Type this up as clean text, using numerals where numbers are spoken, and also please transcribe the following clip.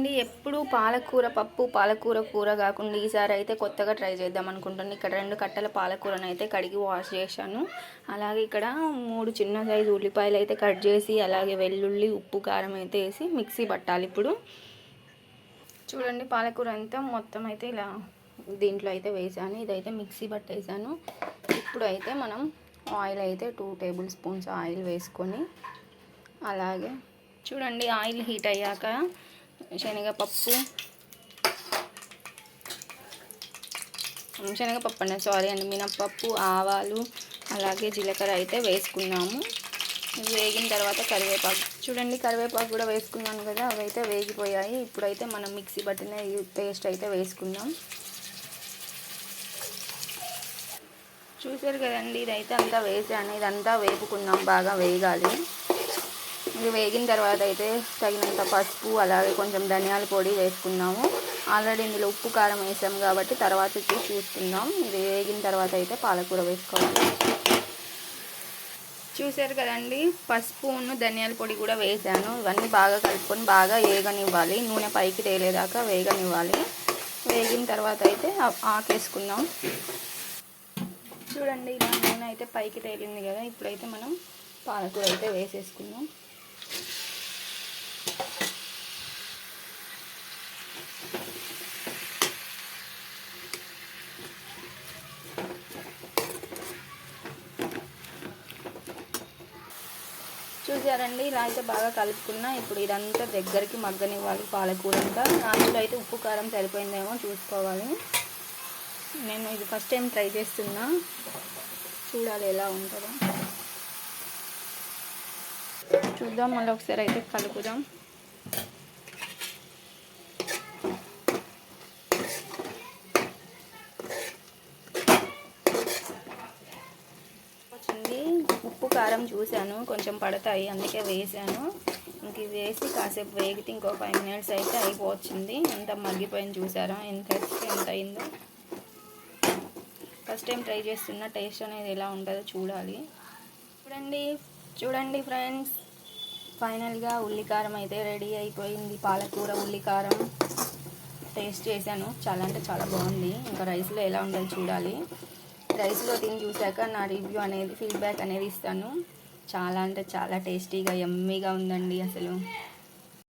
చూడండి, ఎప్పుడు పాలకూర పప్పు పాలకూర కూర కాకుండా ఈసారి అయితే కొత్తగా ట్రై చేద్దాం అనుకుంటున్నాను. ఇక్కడ 2 కట్టల పాలకూరను అయితే కడిగి వాష్ చేశాను. అలాగే ఇక్కడ 3 చిన్న సైజు ఉల్లిపాయలు అయితే కట్ చేసి, అలాగే వెల్లుల్లి, ఉప్పు, కారం అయితే వేసి మిక్సీ పట్టాలి. ఇప్పుడు చూడండి, పాలకూర అంతా మొత్తం అయితే ఇలా దీంట్లో అయితే వేసాను. ఇదైతే మిక్సీ పట్టేసాను. ఇప్పుడు అయితే మనం ఆయిల్ అయితే 2 టేబుల్ స్పూన్స్ ఆయిల్ వేసుకొని, అలాగే చూడండి ఆయిల్ హీట్ అయ్యాక శనగపప్పు అండి, మినప్పప్పు, ఆవాలు, అలాగే జీలకర్ర అయితే వేసుకున్నాము. వేగిన తర్వాత కరివేపాకు, చూడండి కరివేపాకు కూడా వేసుకున్నాను కదా, అవి అయితే వేగిపోయాయి. ఇప్పుడైతే మనం మిక్సీ పట్టిన ఈ పేస్ట్ అయితే వేసుకుందాం. చూసారు కదండి, ఇదైతే అంతా వేసాను. ఇదంతా వేపుకుందాం, బాగా వేగాలి. ఇది వేగిన తర్వాత అయితే తగినంత పసుపు, అలాగే కొంచెం ధనియాల పొడి వేసుకున్నాము. ఆల్రెడీ ఇందులో ఉప్పు కారం వేసాము కాబట్టి తర్వాత చూసుకుందాం. ఇది వేగిన తర్వాత అయితే పాలకూర వేసుకోవాలి. చూసారు కదండి, పసుపును ధనియాల పొడి కూడా వేసాను. ఇవన్నీ బాగా కలుపుకొని బాగా వేగనివ్వాలి. నూనె పైకి తేలేదాకా వేగనివ్వాలి. వేగిన తర్వాత అయితే ఆకేసుకుందాం. చూడండి, ఇలా నూనె అయితే పైకి తేలింది కదా, ఇప్పుడైతే మనం పాలకూర అయితే వేసేసుకుందాం. చూసారండి, ఇలా అయితే బాగా కలుపుకున్నా. ఇప్పుడు ఇదంతా దగ్గరికి మగ్గనివ్వాలి పాలకూర అంతా. అందులో అయితే ఉప్పు కారం సరిపోయిందేమో చూసుకోవాలి. నేను ఇది ఫస్ట్ టైం ట్రై చేస్తున్నా, చూడాలి ఎలా ఉంటుందో. చూద్దాం, మళ్ళీ ఒకసారి అయితే కలుపుదాం. ఉప్పు కారం చూశాను, కొంచెం పడతాయి, అందుకే వేసాను. ఇంక ఇది వేసి కాసేపు వేగితే ఇంకో 5 మినిట్స్ అయితే అయిపోవచ్చింది. ఎంత మగ్గిపోయింది చూసారా, ఎంత అయిందో. ఫస్ట్ టైం ట్రై చేస్తున్న, టేస్ట్ అనేది ఎలా ఉంటుందో చూడాలి. చూడండి ఫ్రెండ్స్, ఫైనల్గా ఉల్లికారం అయితే రెడీ అయిపోయింది. పాలకూర ఉల్లికారం టేస్ట్ చేశాను, చాలా అంటే చాలా బాగుంది. ఇంకా రైస్లో ఎలా ఉంటుందో చూడాలి. రైస్లో తిని చూశాక నా రివ్యూ అనేది, ఫీడ్బ్యాక్ అనేది ఇస్తాను. చాలా అంటే చాలా టేస్టీగా, యమ్మీగా ఉందండి అసలు.